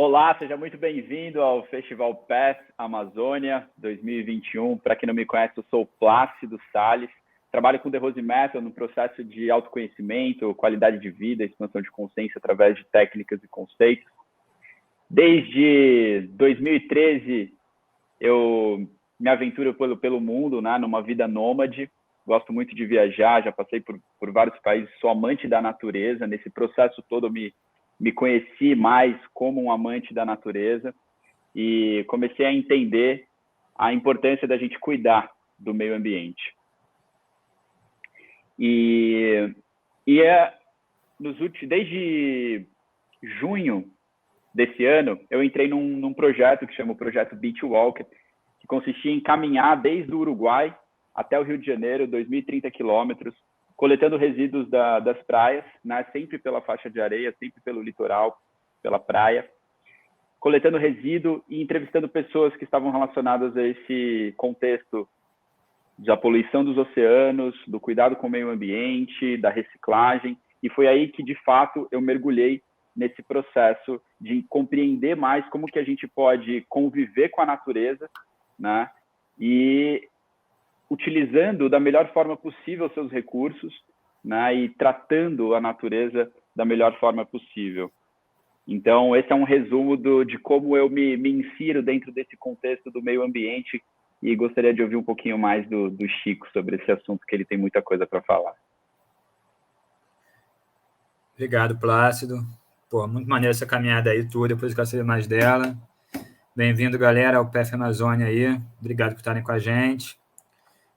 Olá, seja muito bem-vindo ao Festival Path Amazônia 2021. Para quem não me conhece, eu sou o Plácido Salles. Trabalho com The Rose Method no processo de autoconhecimento, qualidade de vida, expansão de consciência através de técnicas e conceitos. Desde 2013, eu me aventuro pelo mundo, né, numa vida nômade. Gosto muito de viajar, já passei por vários países, sou amante da natureza. Nesse processo todo, eu me conheci mais como um amante da natureza e comecei a entender a importância da gente cuidar do meio ambiente. Desde junho desse ano, eu entrei num projeto que chama o Projeto Beach Walker, que consistia em caminhar desde o Uruguai até o Rio de Janeiro, 2.030 quilômetros, coletando resíduos das praias, né? Sempre pela faixa de areia, sempre pelo litoral, pela praia, coletando resíduo e entrevistando pessoas que estavam relacionadas a esse contexto da poluição dos oceanos, do cuidado com o meio ambiente, da reciclagem. E foi aí que, de fato, eu mergulhei nesse processo de compreender mais como que a gente pode conviver com a natureza, né? E utilizando da melhor forma possível seus recursos, né? E tratando a natureza da melhor forma possível. Então, esse é um resumo de como eu me insiro dentro desse contexto do meio ambiente e gostaria de ouvir um pouquinho mais do Chico sobre esse assunto, que ele tem muita coisa para falar. Obrigado, Plácido. Pô, muito maneiro essa caminhada aí tua, depois eu quero saber mais dela. Bem-vindo, galera, ao PF Amazônia aí. Obrigado por estarem com a gente.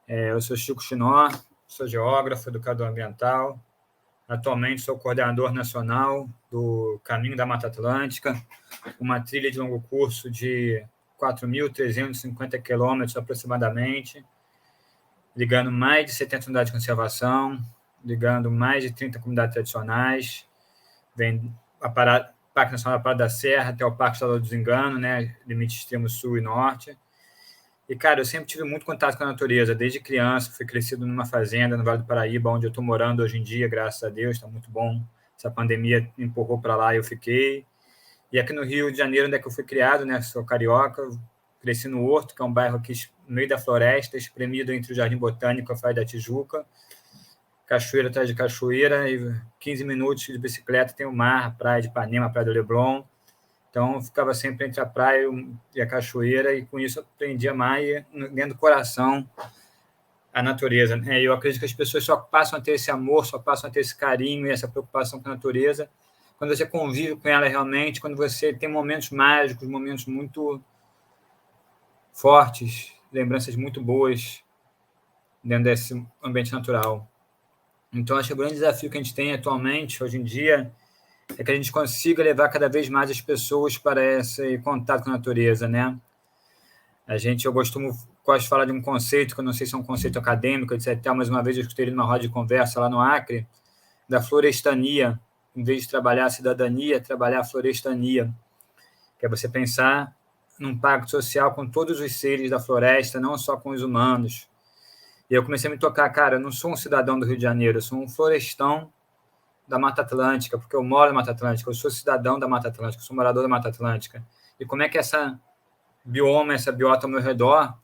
Eu sou Chico Chinó, sou geógrafo, educador ambiental. Atualmente sou coordenador nacional do Caminho da Mata Atlântica, uma trilha de longo curso de 4.350 quilômetros aproximadamente, ligando mais de 70 unidades de conservação, ligando mais de 30 comunidades tradicionais, vem a Parque Nacional da Parada da Serra até o Parque Estadual do Desengano, né, limite extremo sul e norte. E, cara, eu sempre tive muito contato com a natureza, desde criança, fui crescido numa fazenda no Vale do Paraíba, onde eu estou morando hoje em dia, graças a Deus, está muito bom. Essa pandemia me empurrou para lá e eu fiquei. E aqui no Rio de Janeiro, onde é que eu fui criado, né, sou carioca, cresci no Horto, que é um bairro aqui no meio da floresta, espremido entre o Jardim Botânico e a Praia da Tijuca, cachoeira atrás de cachoeira, e 15 minutos de bicicleta tem o mar, a praia de Ipanema, a praia do Leblon. Então, eu ficava sempre entre a praia e a cachoeira, e com isso eu aprendi a amar dentro do coração a natureza. E eu acredito que as pessoas só passam a ter esse amor, só passam a ter esse carinho e essa preocupação com a natureza quando você convive com ela realmente, quando você tem momentos mágicos, momentos muito fortes, lembranças muito boas dentro desse ambiente natural. Então, acho que o grande desafio que a gente tem atualmente, hoje em dia, é que a gente consiga levar cada vez mais as pessoas para esse contato com a natureza, né? Eu gosto de falar de um conceito, que eu não sei se é um conceito acadêmico, etc. Mas uma vez eu escutei numa roda de conversa lá no Acre, da florestania. Em vez de trabalhar a cidadania, trabalhar a florestania, que é você pensar num pacto social com todos os seres da floresta, não só com os humanos. E eu comecei a me tocar, cara, eu não sou um cidadão do Rio de Janeiro, eu sou um florestão da Mata Atlântica, porque eu moro na Mata Atlântica, eu sou cidadão da Mata Atlântica, eu sou morador da Mata Atlântica. E como é que essa biota ao meu redor,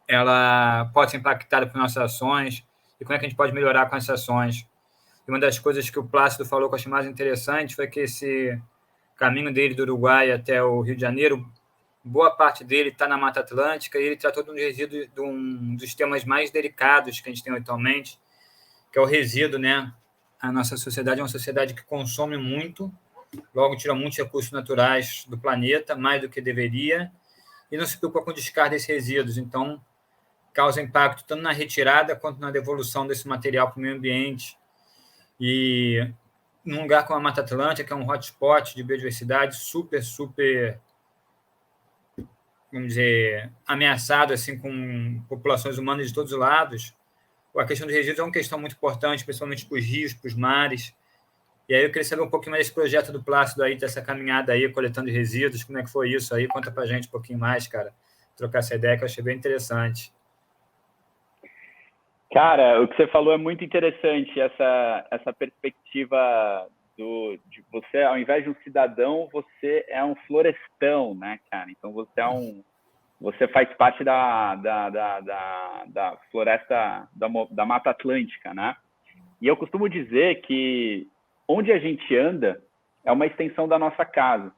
ela pode ser impactada por nossas ações, e como é que a gente pode melhorar com essas ações. E uma das coisas que o Plácido falou que eu achei mais interessante foi que esse caminho dele do Uruguai até o Rio de Janeiro, boa parte dele está na Mata Atlântica, e ele tratou de um resíduo, de um dos temas mais delicados que a gente tem atualmente, que é o resíduo, né? A nossa sociedade é uma sociedade que consome muito, logo tira muitos recursos naturais do planeta, mais do que deveria, e não se preocupa com o descarte desses resíduos. Então, causa impacto tanto na retirada quanto na devolução desse material para o meio ambiente. E num lugar como a Mata Atlântica, que é um hotspot de biodiversidade super, vamos dizer, ameaçado assim, com populações humanas de todos os lados, a questão dos resíduos é uma questão muito importante, principalmente para os rios, para os mares. E aí eu queria saber um pouquinho mais desse projeto do Plácido aí, dessa caminhada aí, coletando resíduos, como é que foi isso aí? Conta pra gente um pouquinho mais, cara. Trocar essa ideia que eu achei bem interessante. Cara, o que você falou é muito interessante, essa perspectiva de você, ao invés de um cidadão, você é um florestão, né, cara? Então você faz parte da floresta da Mata Atlântica, né? E eu costumo dizer que onde a gente anda é uma extensão da nossa casa.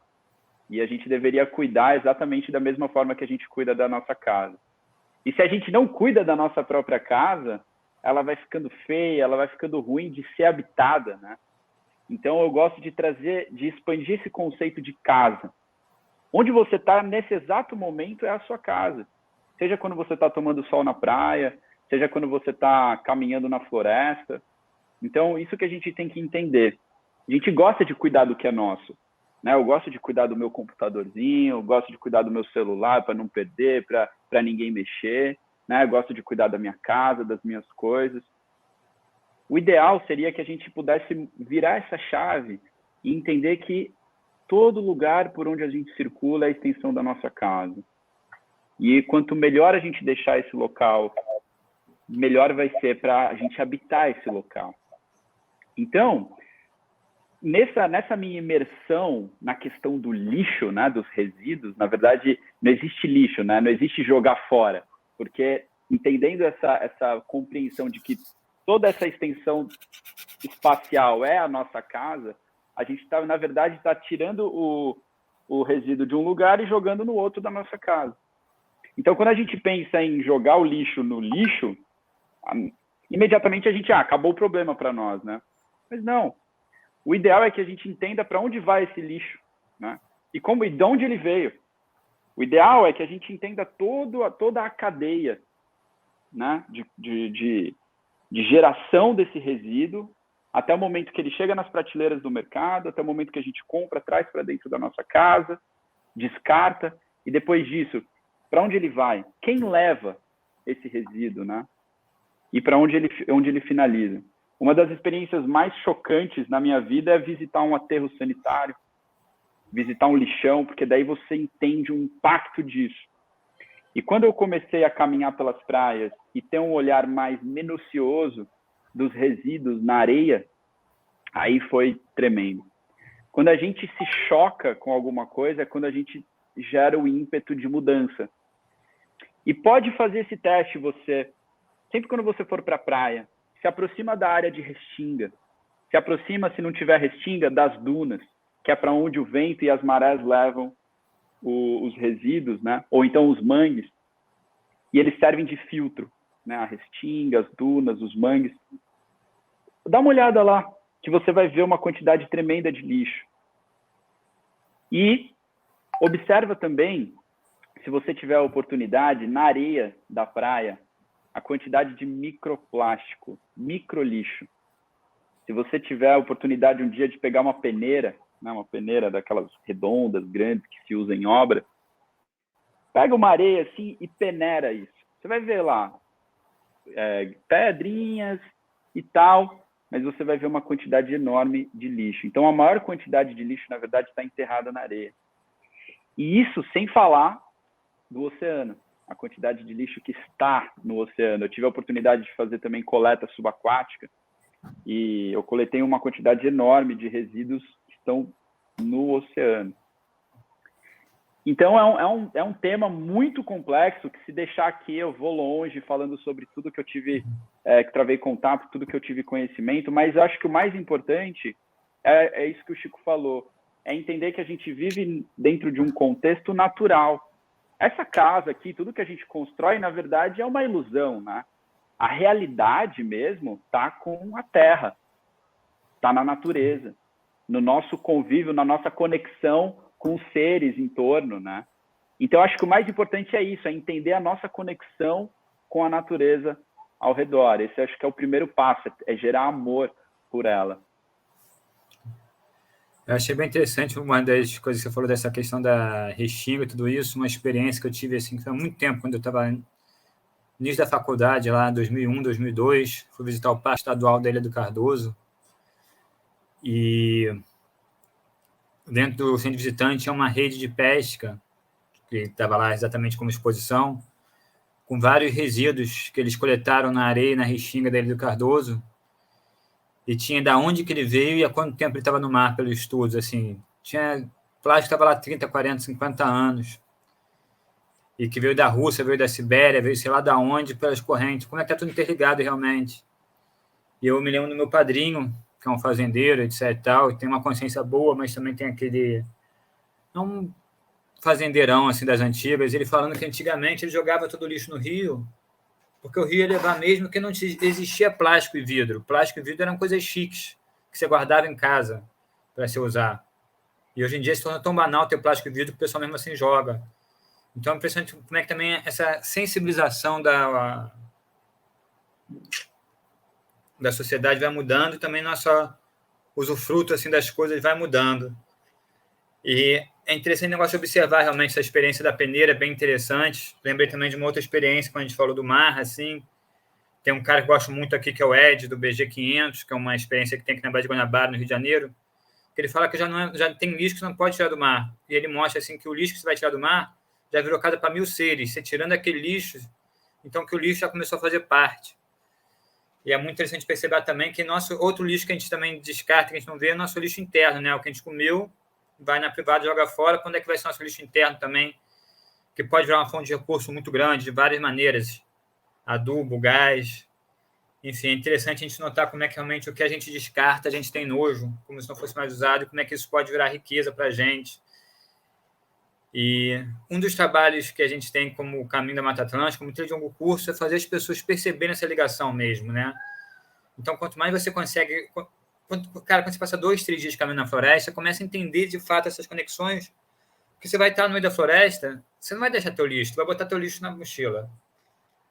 E a gente deveria cuidar exatamente da mesma forma que a gente cuida da nossa casa. E se a gente não cuida da nossa própria casa, ela vai ficando feia, ela vai ficando ruim de ser habitada, né? Então eu gosto de expandir esse conceito de casa. Onde você está nesse exato momento é a sua casa. Seja quando você está tomando sol na praia, seja quando você está caminhando na floresta. Então, isso que a gente tem que entender. A gente gosta de cuidar do que é nosso, né? Eu gosto de cuidar do meu computadorzinho, eu gosto de cuidar do meu celular para não perder, para ninguém mexer, né? Eu gosto de cuidar da minha casa, das minhas coisas. O ideal seria que a gente pudesse virar essa chave e entender que todo lugar por onde a gente circula é a extensão da nossa casa. E quanto melhor a gente deixar esse local, melhor vai ser para a gente habitar esse local. Então, nessa minha imersão na questão do lixo, né, dos resíduos, na verdade, não existe lixo, né, não existe jogar fora, porque entendendo essa compreensão de que toda essa extensão espacial é a nossa casa, a gente está, na verdade, está tirando o resíduo de um lugar e jogando no outro da nossa casa. Então, quando a gente pensa em jogar o lixo no lixo, imediatamente a gente, acabou o problema para nós, né? Mas não. O ideal é que a gente entenda para onde vai esse lixo, né? E de onde ele veio. O ideal é que a gente entenda toda a cadeia, né? de geração desse resíduo, até o momento que ele chega nas prateleiras do mercado, até o momento que a gente compra, traz para dentro da nossa casa, descarta, e depois disso, para onde ele vai? Quem leva esse resíduo, né? E para onde ele finaliza? Uma das experiências mais chocantes na minha vida é visitar um aterro sanitário, visitar um lixão, porque daí você entende o impacto disso. E quando eu comecei a caminhar pelas praias e ter um olhar mais minucioso dos resíduos na areia, aí foi tremendo. Quando a gente se choca com alguma coisa, é quando a gente gera o ímpeto de mudança. E pode fazer esse teste você, sempre quando você for para a praia, se aproxima da área de restinga, se aproxima, se não tiver restinga, das dunas, que é para onde o vento e as marés levam os resíduos, né? Ou então os mangues, e eles servem de filtro, né? A restinga, as dunas, os mangues. Dá uma olhada lá, que você vai ver uma quantidade tremenda de lixo. E observa também, se você tiver a oportunidade, na areia da praia, a quantidade de microplástico, microlixo. Se você tiver a oportunidade um dia de pegar uma peneira, né, uma peneira daquelas redondas, grandes, que se usa em obra, pega uma areia assim e peneira isso. Você vai ver lá pedrinhas e tal, mas você vai ver uma quantidade enorme de lixo. Então, a maior quantidade de lixo, na verdade, está enterrada na areia. E isso sem falar do oceano, a quantidade de lixo que está no oceano. Eu tive a oportunidade de fazer também coleta subaquática e eu coletei uma quantidade enorme de resíduos que estão no oceano. Então, é um tema muito complexo que, se deixar aqui, eu vou longe falando sobre tudo que eu tive, que travei contato, tudo que eu tive conhecimento, mas eu acho que o mais importante é isso que o Chico falou, é entender que a gente vive dentro de um contexto natural. Essa casa aqui, tudo que a gente constrói, na verdade, é uma ilusão, né? A realidade mesmo está com a terra, está na natureza, no nosso convívio, na nossa conexão com os seres em torno, né? Então, acho que o mais importante é isso, é entender a nossa conexão com a natureza ao redor. Esse acho que é o primeiro passo, é gerar amor por ela. Eu achei bem interessante uma das coisas que você falou dessa questão da restinga e tudo isso, uma experiência que eu tive assim, que foi há muito tempo, quando eu estava no início da faculdade, lá em 2001, 2002, fui visitar o Parque Estadual da Ilha do Cardoso, e dentro do centro de visitante tinha uma rede de pesca, que estava lá exatamente como exposição, com vários resíduos que eles coletaram na areia e na restinga da Ilha do Cardoso. e tinha da onde que ele veio e há quanto tempo ele estava no mar pelos estudos, assim. Tinha plástico que estava lá 30, 40, 50 anos. E que veio da Rússia, veio da Sibéria, veio sei lá da onde, pelas correntes. Como é que está tudo interligado realmente? E eu me lembro do meu padrinho, que é um fazendeiro, etc e tal, e tem uma consciência boa, mas também tem aquele... É um fazendeirão, assim, das antigas, ele falando que antigamente ele jogava todo o lixo no rio, porque o rio ia levar mesmo que não existia plástico e vidro. Plástico e vidro eram coisas chiques, que você guardava em casa para se usar. E hoje em dia se torna tão banal ter plástico e vidro que o pessoal mesmo assim joga. Então é impressionante como é que também essa sensibilização da sociedade vai mudando e também nosso usufruto assim, das coisas vai mudando. E é interessante o negócio de observar realmente essa experiência da peneira, é bem interessante. Lembrei também de uma outra experiência, quando a gente falou do mar, assim. Tem um cara que eu gosto muito aqui, que é o Ed, do BG500, que é uma experiência que tem aqui na Baía de Guanabara, no Rio de Janeiro, que ele fala que já tem lixo que você não pode tirar do mar. E ele mostra assim, que o lixo que você vai tirar do mar já virou casa para 1000 seres. Você tirando aquele lixo, então que o lixo já começou a fazer parte. E é muito interessante perceber também que nosso outro lixo que a gente também descarta, que a gente não vê, é o nosso lixo interno, né? O que a gente comeu, vai na privada e joga fora. Quando é que vai ser nosso lixo interno também? Que pode virar uma fonte de recurso muito grande, de várias maneiras. Adubo, gás. Enfim, é interessante a gente notar como é que realmente o que a gente descarta, a gente tem nojo, como se não fosse mais usado, e como é que isso pode virar riqueza para a gente. E um dos trabalhos que a gente tem como Caminho da Mata Atlântica, como trilha de longo curso, é fazer as pessoas perceberem essa ligação mesmo, né? Então, quanto mais você consegue... quando você passa 2, 3 dias caminhando na floresta, começa a entender de fato essas conexões, porque você vai estar no meio da floresta, você não vai deixar teu lixo, tu vai botar teu lixo na mochila.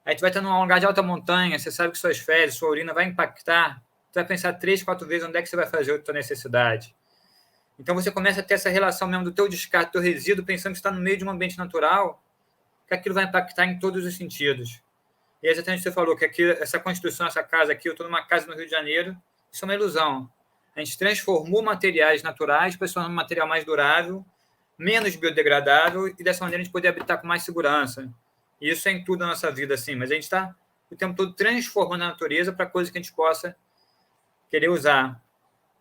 Aí tu vai estar num lugar de alta montanha, você sabe que suas fezes, sua urina vai impactar, tu vai pensar 3, 4 vezes onde é que você vai fazer a tua necessidade. Então você começa a ter essa relação mesmo do teu descarte, do teu resíduo, pensando que está no meio de um ambiente natural, que aquilo vai impactar em todos os sentidos. E é exatamente o que você falou, que aqui, essa construção, essa casa aqui, eu estou numa casa no Rio de Janeiro, isso é uma ilusão. A gente transformou materiais naturais para se tornar um material mais durável, menos biodegradável, e dessa maneira a gente poder habitar com mais segurança. E isso é em tudo na nossa vida, assim, mas a gente está o tempo todo transformando a natureza para coisas que a gente possa querer usar.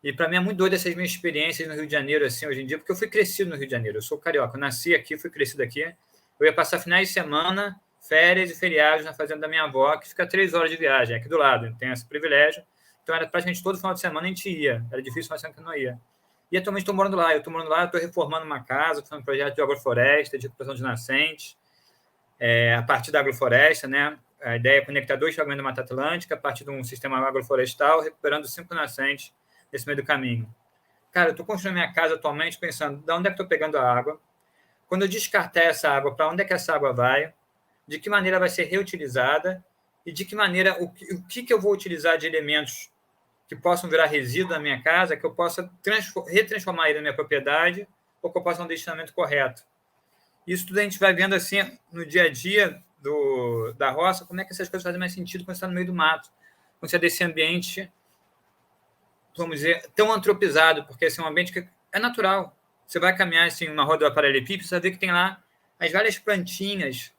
E para mim é muito doido essas minhas experiências no Rio de Janeiro, assim, hoje em dia, porque eu fui crescido no Rio de Janeiro, eu sou carioca, eu nasci aqui, fui crescido aqui, eu ia passar finais de semana, férias e feriados na fazenda da minha avó, que fica 3 horas de viagem, aqui do lado, tem esse privilégio, então era praticamente todo final de semana a gente ia, era difícil, mas sempre que não ia. E atualmente estou morando lá, eu estou reformando uma casa, estou fazendo um projeto de agrofloresta, de recuperação de nascentes, a partir da agrofloresta, né? A ideia é conectar 2 fragmentos da Mata Atlântica a partir de um sistema agroflorestal, recuperando 5 nascentes nesse meio do caminho. Cara, eu estou construindo minha casa atualmente pensando de onde é que estou pegando a água, quando eu descartar essa água, para onde é que essa água vai, de que maneira vai ser reutilizada e de que maneira, o que eu vou utilizar de elementos que possam virar resíduo na minha casa, que eu possa retransformar ele na minha propriedade ou que eu possa dar um destinamento correto. Isso tudo a gente vai vendo assim no dia a dia da roça, como é que essas coisas fazem mais sentido quando você está no meio do mato, quando você é desse ambiente, vamos dizer, tão antropizado, porque assim, é um ambiente que é natural. Você vai caminhar assim, uma roda do paralelepípedo, você vai ver que tem lá as várias plantinhas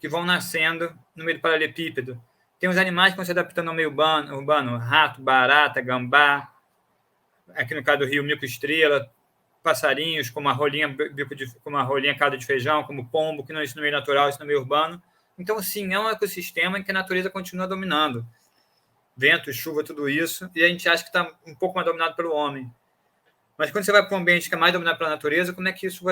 que vão nascendo no meio do paralelepípedo. Tem os animais que vão se adaptando ao meio urbano, rato, barata, gambá, aqui no caso do rio, mico-estrela, passarinhos, como a rolinha caldo de feijão, como pombo, que não é isso no meio natural, isso no meio urbano. Então, sim, é um ecossistema em que a natureza continua dominando. Vento, chuva, tudo isso, e a gente acha que está um pouco mais dominado pelo homem. Mas quando você vai para um ambiente que é mais dominado pela natureza, como é que isso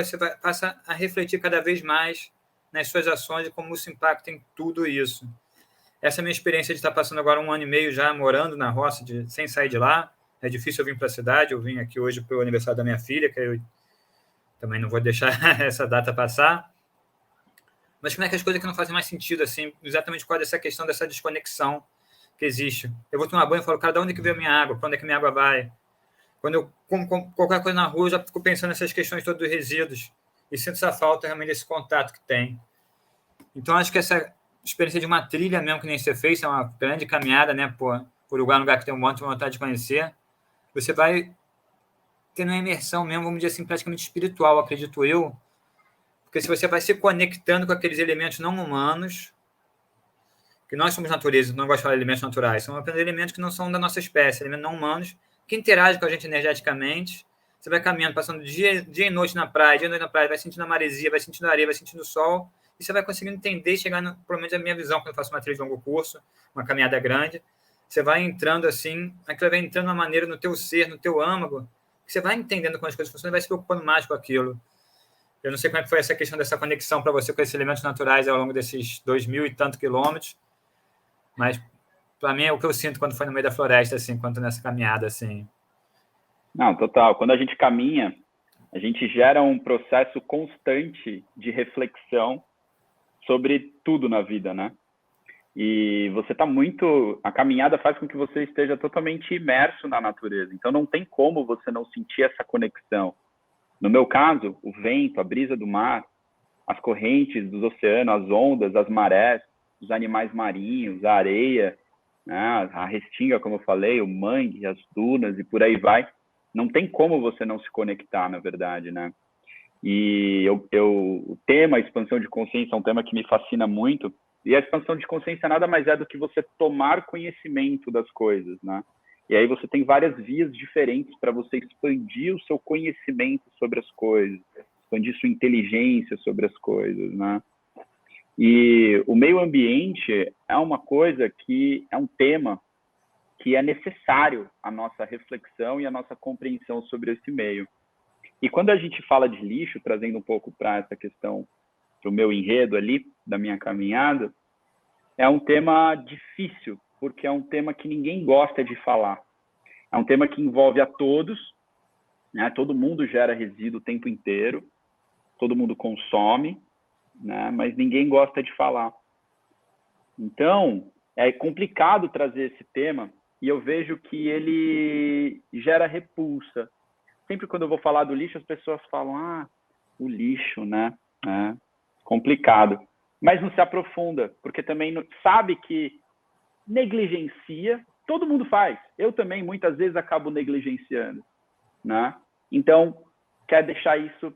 passa a refletir cada vez mais nas suas ações e como isso impacta em tudo isso. Essa é a minha experiência de estar passando agora 1 ano e meio já morando na roça, sem sair de lá. É difícil eu vir para a cidade, eu vim aqui hoje para o aniversário da minha filha, que eu também não vou deixar essa data passar. Mas como é que as coisas que não fazem mais sentido, assim, exatamente por causa dessa questão, dessa desconexão que existe. Eu vou tomar banho e falo, cara, de onde que veio a minha água? Para onde é que minha água vai? Quando eu como qualquer coisa na rua, eu já fico pensando nessas questões todas dos resíduos e sinto essa falta realmente desse contato que tem. Então, acho que essa experiência de uma trilha mesmo que nem você fez, é uma grande caminhada, né, por lugar que tem um monte de vontade de conhecer, você vai tendo uma imersão mesmo, vamos dizer assim, praticamente espiritual, acredito eu, porque se você vai se conectando com aqueles elementos não humanos, que nós somos natureza, não gosto de falar de elementos naturais, são apenas elementos que não são da nossa espécie, elementos não humanos, que interagem com a gente energeticamente. Você vai caminhando, passando dia e noite na praia, vai sentindo a maresia, vai sentindo a areia, vai sentindo o sol, e você vai conseguindo entender e chegar, pelo menos a minha visão, quando eu faço uma trilha de longo curso, uma caminhada grande, você vai entrando assim, aquilo vai entrando de uma maneira no teu ser, no teu âmago, que você vai entendendo como as coisas funcionam e vai se preocupando mais com aquilo. Eu não sei como é que foi essa questão dessa conexão para você com esses elementos naturais ao longo desses 2.000 e tantos quilômetros, mas para mim é o que eu sinto quando foi no meio da floresta, assim, quando nessa caminhada, assim. Não, total. Quando a gente caminha, a gente gera um processo constante de reflexão sobre tudo na vida, né? E você está a caminhada faz com que você esteja totalmente imerso na natureza. Então não tem como você não sentir essa conexão. No meu caso, o vento, a brisa do mar, as correntes dos oceanos, as ondas, as marés, os animais marinhos, a areia, né, a restinga, como eu falei, o mangue, as dunas e por aí vai. Não tem como você não se conectar, na verdade, né? E o tema expansão de consciência é um tema que me fascina muito. E a expansão de consciência nada mais é do que você tomar conhecimento das coisas, né? E aí você tem várias vias diferentes para você expandir o seu conhecimento sobre as coisas, expandir sua inteligência sobre as coisas, né? E o meio ambiente é uma coisa que é um tema que é necessário a nossa reflexão e a nossa compreensão sobre esse meio. E quando a gente fala de lixo, trazendo um pouco para essa questão, para o meu enredo ali, da minha caminhada, é um tema difícil, porque é um tema que ninguém gosta de falar. É um tema que envolve a todos, né? Todo mundo gera resíduo o tempo inteiro, todo mundo consome, né? Mas ninguém gosta de falar. Então, é complicado trazer esse tema e eu vejo que ele gera repulsa. Sempre quando eu vou falar do lixo, as pessoas falam, o lixo, né? É complicado. Mas não se aprofunda, porque também sabe que negligencia, todo mundo faz. Eu também, muitas vezes, acabo negligenciando, né? Então, quer deixar isso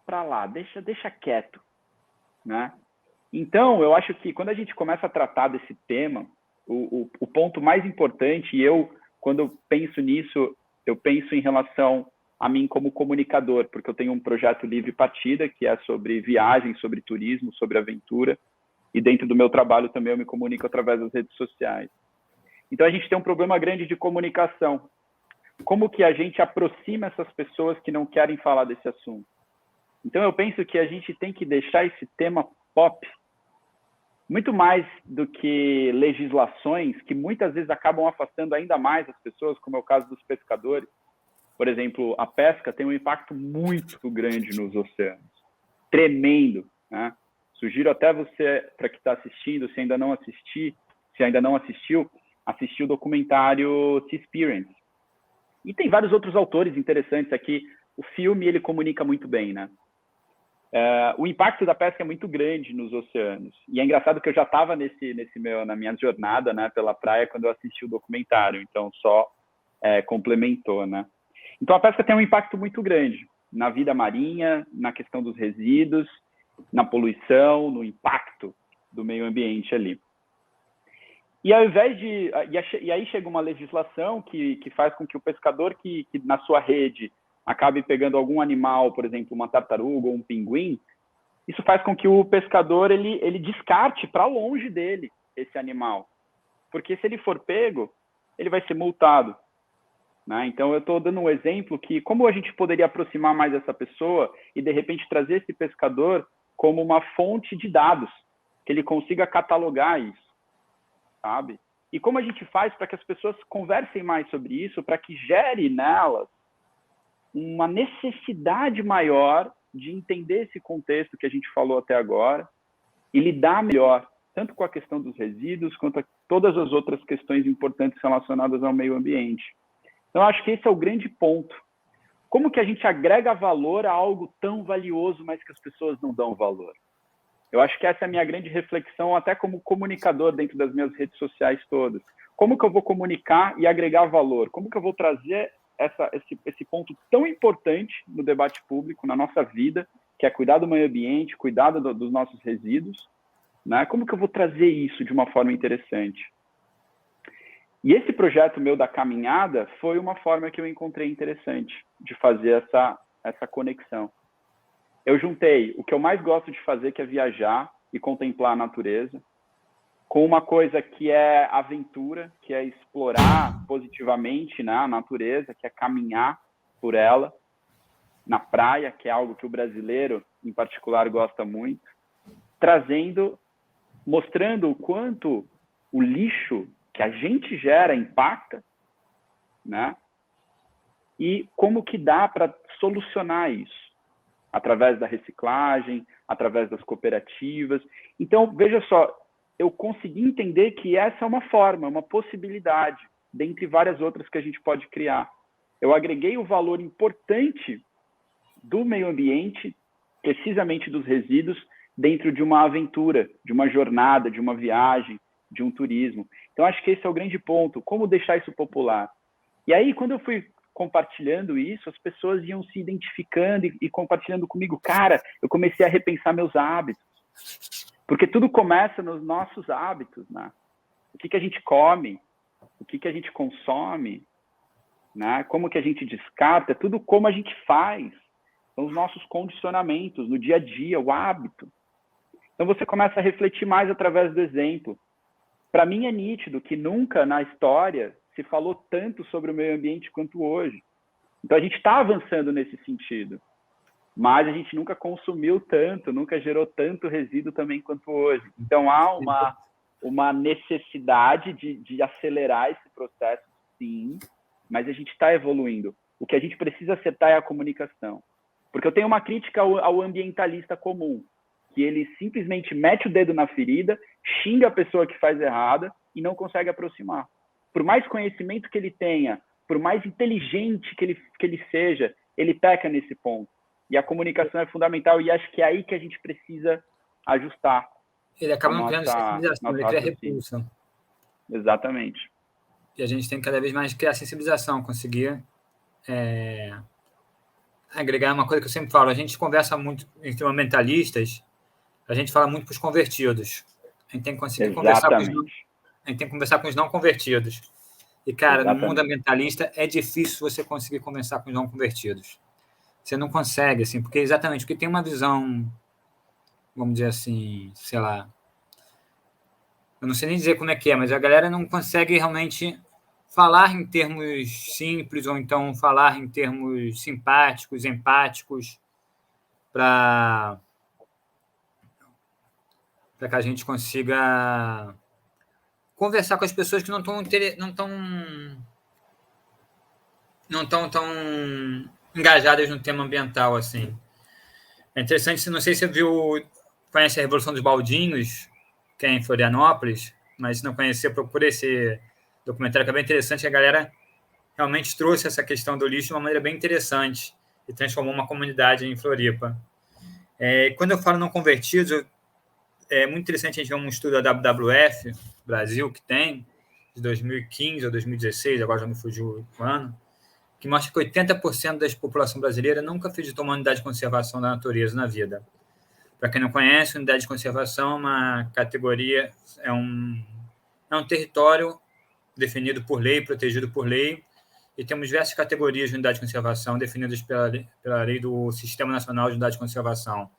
para lá, deixa quieto, né? Então, eu acho que quando a gente começa a tratar desse tema, o ponto mais importante, e quando eu penso nisso, eu penso em relação a mim como comunicador, porque eu tenho um projeto Livre Partida, que é sobre viagem, sobre turismo, sobre aventura, e dentro do meu trabalho também eu me comunico através das redes sociais. Então, a gente tem um problema grande de comunicação. Como que a gente aproxima essas pessoas que não querem falar desse assunto? Então, eu penso que a gente tem que deixar esse tema pop, muito mais do que legislações que muitas vezes acabam afastando ainda mais as pessoas, como é o caso dos pescadores. Por exemplo, a pesca tem um impacto muito grande nos oceanos, tremendo, né? Sugiro até você, para que está assistindo, se ainda não assistiu, assistir o documentário Seaspiracy. E tem vários outros autores interessantes aqui. O filme, ele comunica muito bem, né? O impacto da pesca é muito grande nos oceanos. E é engraçado que eu já estava na minha jornada, né, pela praia quando eu assisti o documentário. Então, só complementou, né? Então, a pesca tem um impacto muito grande na vida marinha, na questão dos resíduos, na poluição, no impacto do meio ambiente ali. E ao invés de... E aí chega uma legislação que faz com que o pescador que na sua rede acabe pegando algum animal, por exemplo, uma tartaruga ou um pinguim, isso faz com que o pescador ele descarte para longe dele esse animal. Porque se ele for pego, ele vai ser multado, né? Então, eu estou dando um exemplo que como a gente poderia aproximar mais essa pessoa e, de repente, trazer esse pescador como uma fonte de dados, que ele consiga catalogar isso, sabe? E como a gente faz para que as pessoas conversem mais sobre isso, para que gere nelas uma necessidade maior de entender esse contexto que a gente falou até agora e lidar melhor, tanto com a questão dos resíduos, quanto a todas as outras questões importantes relacionadas ao meio ambiente. Então, acho que esse é o grande ponto. Como que a gente agrega valor a algo tão valioso, mas que as pessoas não dão valor? Eu acho que essa é a minha grande reflexão, até como comunicador dentro das minhas redes sociais todas. Como que eu vou comunicar e agregar valor? Como que eu vou trazer esse ponto tão importante no debate público, na nossa vida, que é cuidar do meio ambiente, cuidar dos nossos resíduos, né? Como que eu vou trazer isso de uma forma interessante? E esse projeto meu da caminhada foi uma forma que eu encontrei interessante de fazer essa conexão. Eu juntei o que eu mais gosto de fazer, que é viajar e contemplar a natureza, com uma coisa que é aventura, que é explorar positivamente, né, a natureza, que é caminhar por ela, na praia, que é algo que o brasileiro, em particular, gosta muito, mostrando o quanto o lixo que a gente gera impacta, né? E como que dá para solucionar isso? Através da reciclagem, através das cooperativas. Então, veja só, eu consegui entender que essa é uma forma, uma possibilidade, dentre várias outras que a gente pode criar. Eu agreguei o valor importante do meio ambiente, precisamente dos resíduos, dentro de uma aventura, de uma jornada, de uma viagem, de um turismo. Então, acho que esse é o grande ponto, como deixar isso popular. E aí, quando eu fui compartilhando isso, as pessoas iam se identificando e compartilhando comigo. Cara, eu comecei a repensar meus hábitos. Porque tudo começa nos nossos hábitos, né? O que a gente come, o que a gente consome, né? Como que a gente descarta, tudo como a gente faz. São os nossos condicionamentos no dia a dia, o hábito. Então você começa a refletir mais através do exemplo. Para mim é nítido que nunca na história se falou tanto sobre o meio ambiente quanto hoje. Então a gente está avançando nesse sentido, mas a gente nunca consumiu tanto, nunca gerou tanto resíduo também quanto hoje. Então há uma necessidade de acelerar esse processo, sim, mas a gente está evoluindo. O que a gente precisa acertar é a comunicação. Porque eu tenho uma crítica ao ambientalista comum, que ele simplesmente mete o dedo na ferida, xinga a pessoa que faz errada e não consegue aproximar. Por mais conhecimento que ele tenha, por mais inteligente que ele seja, ele peca nesse ponto. E a comunicação é fundamental e acho que é aí que a gente precisa ajustar. Ele acaba não criando sensibilização, ele cria repulsa. Exatamente. E a gente tem que cada vez mais criar sensibilização, conseguir agregar uma coisa que eu sempre falo. A gente conversa muito entre ambientalistas, a gente fala muito para os convertidos. A gente tem que conseguir conversar com os não convertidos. E, cara, no mundo ambientalista é difícil você conseguir conversar com os não convertidos. Você não consegue, assim, porque exatamente, porque tem uma visão, vamos dizer assim, sei lá, eu não sei nem dizer como é que é, mas a galera não consegue realmente falar em termos simples ou então falar em termos simpáticos, empáticos, para que a gente consiga conversar com as pessoas que não estão tão engajadas no tema ambiental, assim. É interessante, não sei se você conhece a Revolução dos Baldinhos, que é em Florianópolis, mas se não conhecer, procure esse documentário, que é bem interessante. A galera realmente trouxe essa questão do lixo de uma maneira bem interessante e transformou uma comunidade em Floripa. Quando eu falo não convertidos, é muito interessante a gente ver um estudo da WWF Brasil, que tem, de 2015 ou 2016, agora já me fugiu o ano, que mostra que 80% da população brasileira nunca acreditou uma unidade de conservação da natureza na vida. Para quem não conhece, unidade de conservação é uma categoria, é um território definido por lei, protegido por lei, e temos diversas categorias de unidade de conservação definidas pela lei do Sistema Nacional de Unidade de Conservação,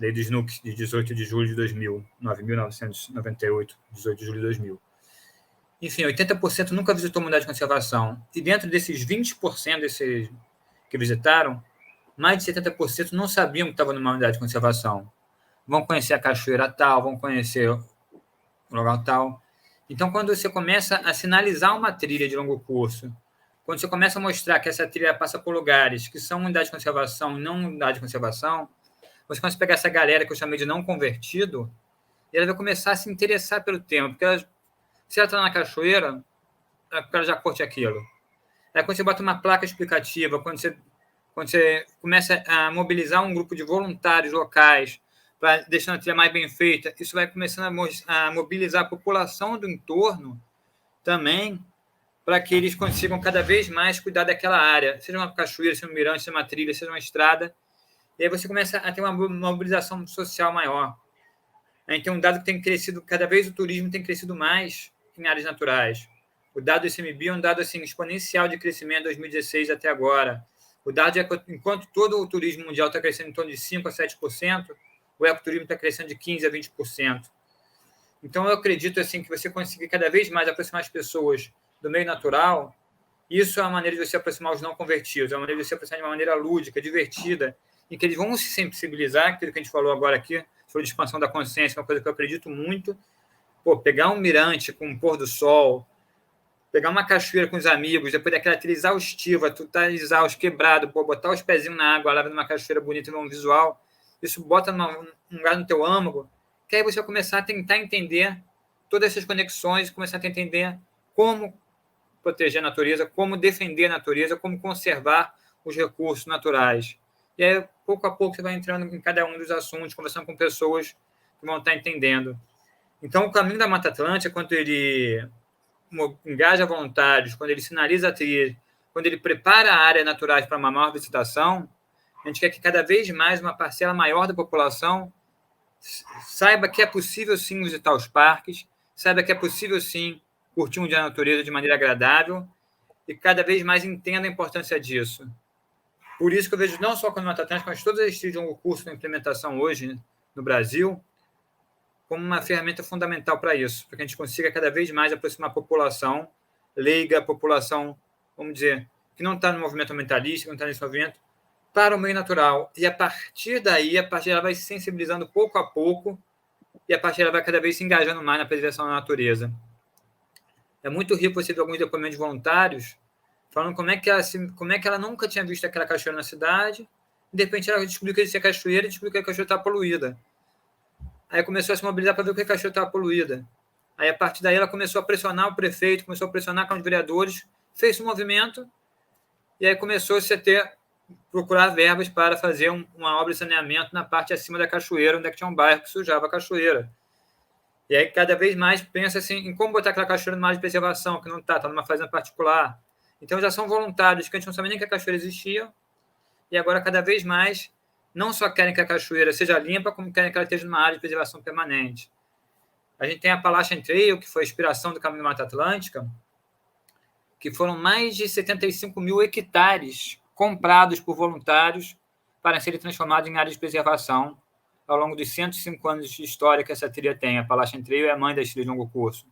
lei do SNUC, de 18 de julho de 2000, 9.998, 18 de julho de 2000. Enfim, 80% nunca visitou uma unidade de conservação. E dentro desses 20% desses que visitaram, mais de 70% não sabiam que estavam numa unidade de conservação. Vão conhecer a cachoeira tal, vão conhecer o lugar tal. Então, quando você começa a sinalizar uma trilha de longo curso, quando você começa a mostrar que essa trilha passa por lugares que são unidade de conservação e não unidade de conservação, você começa a pegar essa galera que eu chamei de não convertido e ela vai começar a se interessar pelo tema, porque se ela está na cachoeira, ela já curte aquilo. Aí, quando você bota uma placa explicativa, quando você começa a mobilizar um grupo de voluntários locais para deixar a trilha mais bem feita, isso vai começando a mobilizar a população do entorno também, para que eles consigam cada vez mais cuidar daquela área, seja uma cachoeira, seja um mirante, seja uma trilha, seja uma estrada. E aí você começa a ter uma mobilização social maior. A gente tem um dado que tem crescido, cada vez o turismo tem crescido mais em áreas naturais. O dado do ICMBio é um dado assim, exponencial de crescimento de 2016 até agora. O dado é que, enquanto todo o turismo mundial está crescendo em torno de 5% a 7%, o ecoturismo está crescendo de 15% a 20%. Então, eu acredito assim, que você conseguir cada vez mais aproximar as pessoas do meio natural, isso é uma maneira de você aproximar os não convertidos, é uma maneira de você aproximar de uma maneira lúdica, divertida, em que eles vão se sensibilizar, aquilo que a gente falou agora aqui, sobre a expansão da consciência, uma coisa que eu acredito muito. Pô, pegar um mirante com um pôr do sol, pegar uma cachoeira com os amigos, depois daquela trilha exaustiva, tu tá exausto, quebrado, pô, botar os pezinhos na água, lá numa cachoeira bonita, num visual, isso bota num lugar no teu âmago, que aí você vai começar a tentar entender todas essas conexões, começar a entender como proteger a natureza, como defender a natureza, como conservar os recursos naturais. E aí, pouco a pouco, você vai entrando em cada um dos assuntos, conversando com pessoas que vão estar entendendo. Então, o caminho da Mata Atlântica, quando ele engaja voluntários, quando ele sinaliza a trilha, quando ele prepara a área naturais para uma maior visitação, a gente quer que cada vez mais uma parcela maior da população saiba que é possível, sim, visitar os parques, saiba que é possível, sim, curtir um dia na natureza de maneira agradável e cada vez mais entenda a importância disso. Por isso que eu vejo não só com a Mata Atlântica, mas todas as trilhas de longo curso na implementação hoje no Brasil como uma ferramenta fundamental para isso, para que a gente consiga cada vez mais aproximar a população leiga, a população, vamos dizer, que não está no movimento ambientalista, que não está nesse movimento, para o meio natural. E a partir daí, ela vai se sensibilizando pouco a pouco e a partir dela vai cada vez se engajando mais na preservação da natureza. É muito rico você ver alguns depoimentos voluntários falando como é que ela nunca tinha visto aquela cachoeira na cidade, e de repente ela descobriu que existia cachoeira e descobriu que a cachoeira estava poluída. Aí começou a se mobilizar para ver que a cachoeira estava poluída. Aí, a partir daí, ela começou a pressionar o prefeito, começou a pressionar com os vereadores, fez um movimento, e aí começou-se a procurar verbas para fazer uma obra de saneamento na parte acima da cachoeira, onde é que tinha um bairro que sujava a cachoeira. E aí, cada vez mais, pensa assim, em como botar aquela cachoeira numa área de preservação, que não está numa fazenda particular. Então, já são voluntários, que a gente não sabia nem que a cachoeira existia, e agora, cada vez mais, não só querem que a cachoeira seja limpa, como querem que ela esteja numa área de preservação permanente. A gente tem a Appalachian Trail, que foi a inspiração do Caminho da Mata Atlântica, que foram mais de 75 mil hectares comprados por voluntários para serem transformados em áreas de preservação ao longo dos 105 anos de história que essa trilha tem. A Appalachian Trail é a mãe das trilhas de longo curso.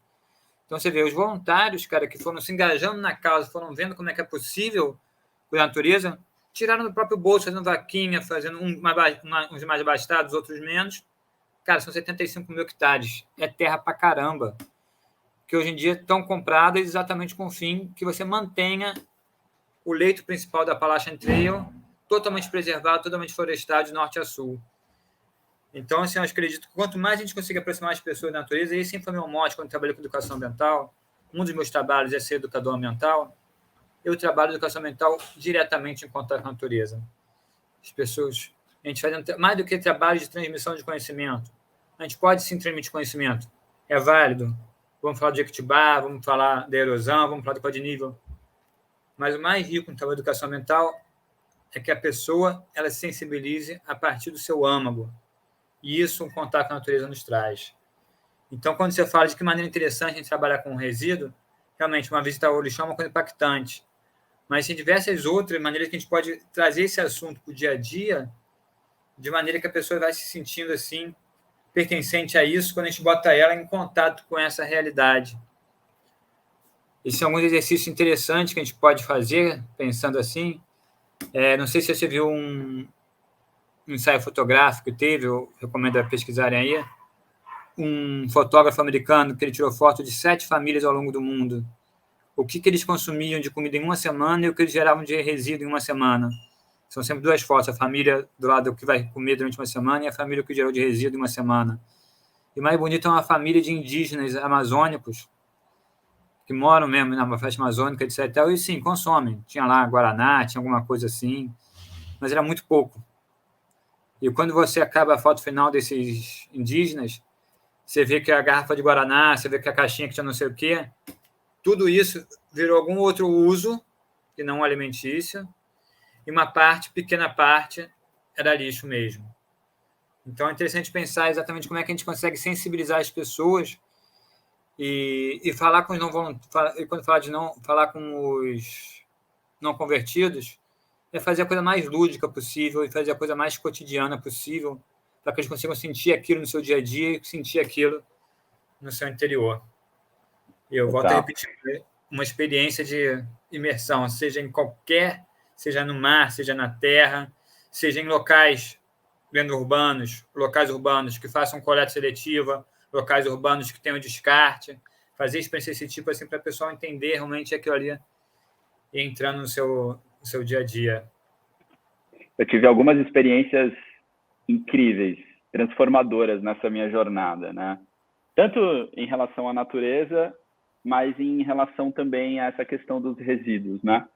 Então, você vê, os voluntários, cara, que foram se engajando na causa, foram vendo como é que é possível cuidar da natureza, tiraram do próprio bolso, fazendo vaquinha, fazendo uns mais abastados, outros menos. Cara, são 75 mil hectares. É terra pra caramba. Que hoje em dia estão compradas exatamente com o fim que você mantenha o leito principal da Appalachian Trail totalmente preservado, totalmente florestado de norte a sul. Então, assim, eu acredito que quanto mais a gente conseguir aproximar as pessoas da natureza, e esse sempre foi meu mote quando eu trabalhei com educação ambiental, um dos meus trabalhos é ser educador ambiental, eu trabalho educação ambiental diretamente em contato com a natureza. As pessoas, a gente faz mais do que trabalho de transmissão de conhecimento. A gente pode sim transmitir conhecimento. É válido. Vamos falar de Jequitibá, vamos falar da erosão, vamos falar do código de nível. Mas o mais rico no trabalho de educação ambiental é que a pessoa ela se sensibilize a partir do seu âmago. E isso um contato com a natureza nos traz. Então, quando você fala de que maneira interessante a gente trabalhar com resíduo, realmente uma visita ao lixão é uma coisa impactante. Mas tem diversas outras maneiras que a gente pode trazer esse assunto para o dia a dia, de maneira que a pessoa vai se sentindo assim, pertencente a isso, quando a gente bota ela em contato com essa realidade. Esses são alguns exercícios interessantes que a gente pode fazer, pensando assim. Não sei se você viu um ensaio fotográfico que teve, eu recomendo pesquisarem aí, um fotógrafo americano que ele tirou foto de 7 famílias ao longo do mundo. O que eles consumiam de comida em uma semana e o que eles geravam de resíduo em uma semana. São sempre 2 fotos, a família do lado que vai comer durante uma semana e a família que gerou de resíduo em uma semana. E mais bonito é uma família de indígenas amazônicos que moram mesmo na floresta amazônica, etc. E sim, consomem. Tinha lá guaraná, tinha alguma coisa assim, mas era muito pouco. E quando você acaba a foto final desses indígenas, você vê que a garrafa de guaraná, você vê que a caixinha que tinha não sei o quê, tudo isso virou algum outro uso, que não alimentício, e uma parte, pequena parte, era lixo mesmo. Então, é interessante pensar exatamente como é que a gente consegue sensibilizar as pessoas e falar com os não voluntários, e quando falar com os não convertidos, é fazer a coisa mais lúdica possível e fazer a coisa mais cotidiana possível, para que eles consigam sentir aquilo no seu dia a dia e sentir aquilo no seu interior. E eu volto a repetir, uma experiência de imersão, seja no mar, seja na terra, seja em locais locais urbanos que façam coleta seletiva, locais urbanos que tenham descarte, fazer experiência desse tipo assim, para o pessoal entender realmente aquilo ali e entrando no seu dia a dia. Eu tive algumas experiências incríveis, transformadoras nessa minha jornada, né? Tanto em relação à natureza, mas em relação também a essa questão dos resíduos, né?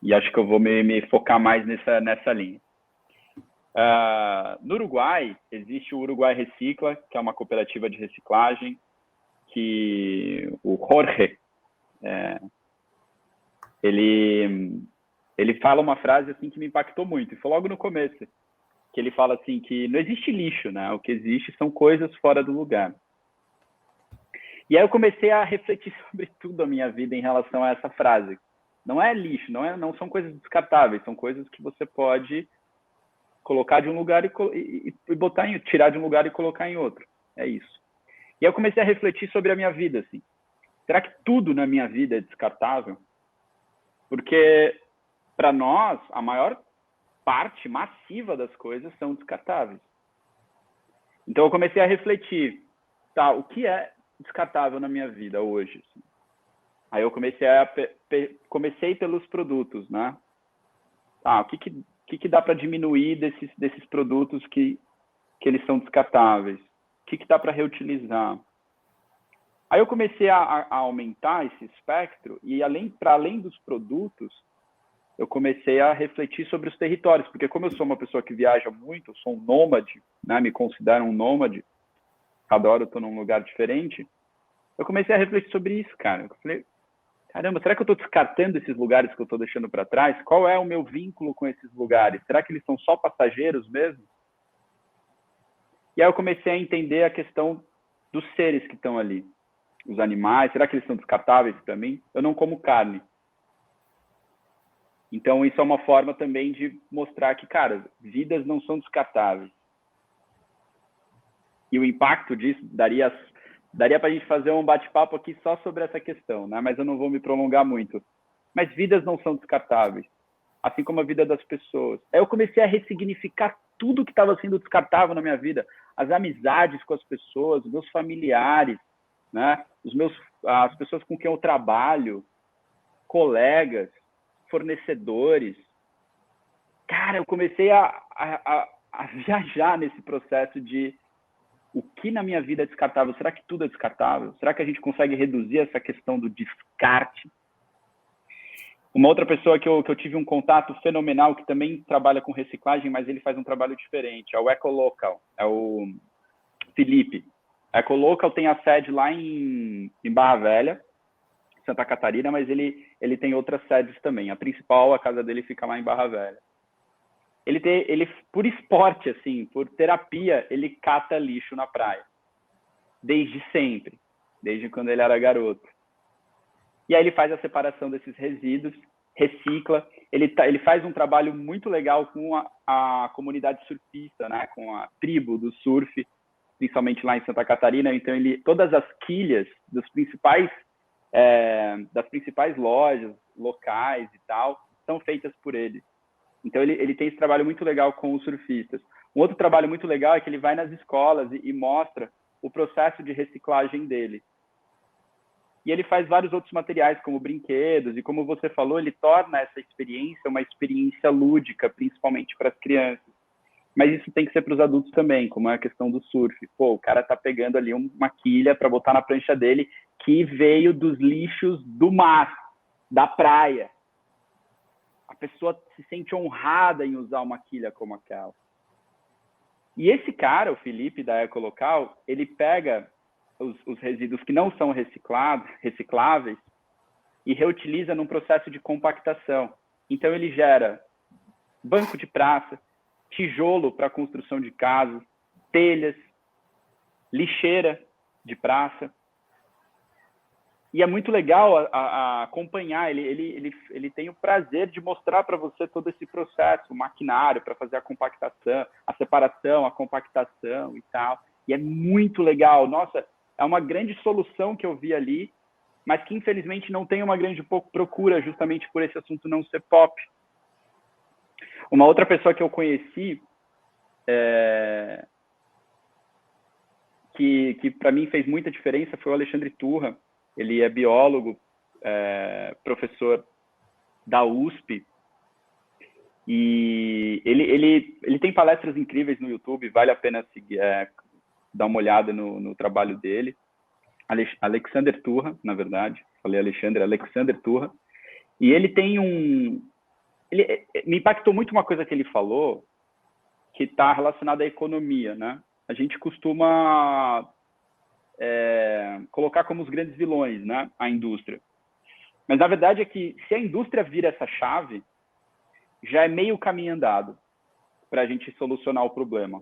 E acho que eu vou me focar mais nessa linha. No Uruguai, existe o Uruguai Recicla, que é uma cooperativa de reciclagem, que o Jorge, ele fala uma frase assim que me impactou muito, e foi logo no começo, que ele fala assim que não existe lixo, né? O que existe são coisas fora do lugar. E aí eu comecei a refletir sobre tudo a minha vida em relação a essa frase. Não é lixo, não são coisas descartáveis, são coisas que você pode colocar de um lugar e tirar de um lugar e colocar em outro. É isso. E aí eu comecei a refletir sobre a minha vida, assim. Será que tudo na minha vida é descartável? Porque, para nós, a maior parte massiva das coisas são descartáveis. Então, eu comecei a refletir, tá, o que é descartável na minha vida hoje? Assim? Aí eu comecei pelos produtos, né? O que dá para diminuir desses produtos que eles são descartáveis? O que dá para reutilizar? Aí eu comecei a aumentar esse espectro e, para além dos produtos, eu comecei a refletir sobre os territórios, porque como eu sou uma pessoa que viaja muito, eu sou um nômade, né? Me considero um nômade, cada hora eu estou num lugar diferente, eu comecei a refletir sobre isso, cara. Eu falei, caramba, será que eu estou descartando esses lugares que eu estou deixando para trás? Qual é o meu vínculo com esses lugares? Será que eles são só passageiros mesmo? E aí eu comecei a entender a questão dos seres que estão ali. Os animais, será que eles são descartáveis para mim? Eu não como carne. Então, isso é uma forma também de mostrar que, cara, vidas não são descartáveis. E o impacto disso daria para a gente fazer um bate-papo aqui só sobre essa questão, né? Mas eu não vou me prolongar muito. Mas vidas não são descartáveis, assim como a vida das pessoas. Aí eu comecei a ressignificar tudo que estava sendo descartável na minha vida. As amizades com as pessoas, os meus familiares, né? As pessoas com quem eu trabalho, colegas, fornecedores. Cara, eu comecei a viajar nesse processo de o que na minha vida é descartável? Será que tudo é descartável? Será que a gente consegue reduzir essa questão do descarte? Uma outra pessoa que eu tive um contato fenomenal, que também trabalha com reciclagem, mas ele faz um trabalho diferente, é o Ecolocal, é o Felipe. A Ecolocal tem a sede lá em Barra Velha, Santa Catarina, mas ele tem outras sedes também. A principal, a casa dele fica lá em Barra Velha. Ele por esporte, assim, por terapia, ele cata lixo na praia. Desde sempre. Desde quando ele era garoto. E aí ele faz a separação desses resíduos, recicla. Ele faz um trabalho muito legal com a comunidade surfista, né? Com a tribo do surf, principalmente lá em Santa Catarina. Então, todas as quilhas das principais lojas locais e tal, são feitas por ele. Então, ele tem esse trabalho muito legal com os surfistas. Um outro trabalho muito legal é que ele vai nas escolas e mostra o processo de reciclagem dele. E ele faz vários outros materiais, como brinquedos, e como você falou, ele torna essa experiência uma experiência lúdica, principalmente para as crianças. Mas isso tem que ser para os adultos também, como é a questão do surf. Pô, o cara tá pegando ali uma quilha para botar na prancha dele, que veio dos lixos do mar, da praia. A pessoa se sente honrada em usar uma quilha como aquela. E esse cara, o Felipe da Ecolocal, ele pega os resíduos que não são recicláveis e reutiliza num processo de compactação. Então, ele gera banco de praça, tijolo para construção de casas, telhas, lixeira de praça. E é muito legal a acompanhar, ele tem o prazer de mostrar para você todo esse processo, o maquinário para fazer a compactação, a separação, a compactação e tal. E é muito legal. Nossa, é uma grande solução que eu vi ali, mas que infelizmente não tem uma grande procura justamente por esse assunto não ser pop. Uma outra pessoa que eu conheci, que para mim fez muita diferença, foi o Alexandre Turra. Ele é biólogo, professor da USP, e ele tem palestras incríveis no YouTube, vale a pena seguir, dar uma olhada no trabalho dele. Alexander Turra, na verdade, falei Alexander Turra, e ele tem me impactou muito uma coisa que ele falou, que está relacionada à economia, né? A gente costuma colocar como os grandes vilões, né, a indústria. Mas a verdade é que se a indústria vira essa chave, já é meio caminho andado para a gente solucionar o problema.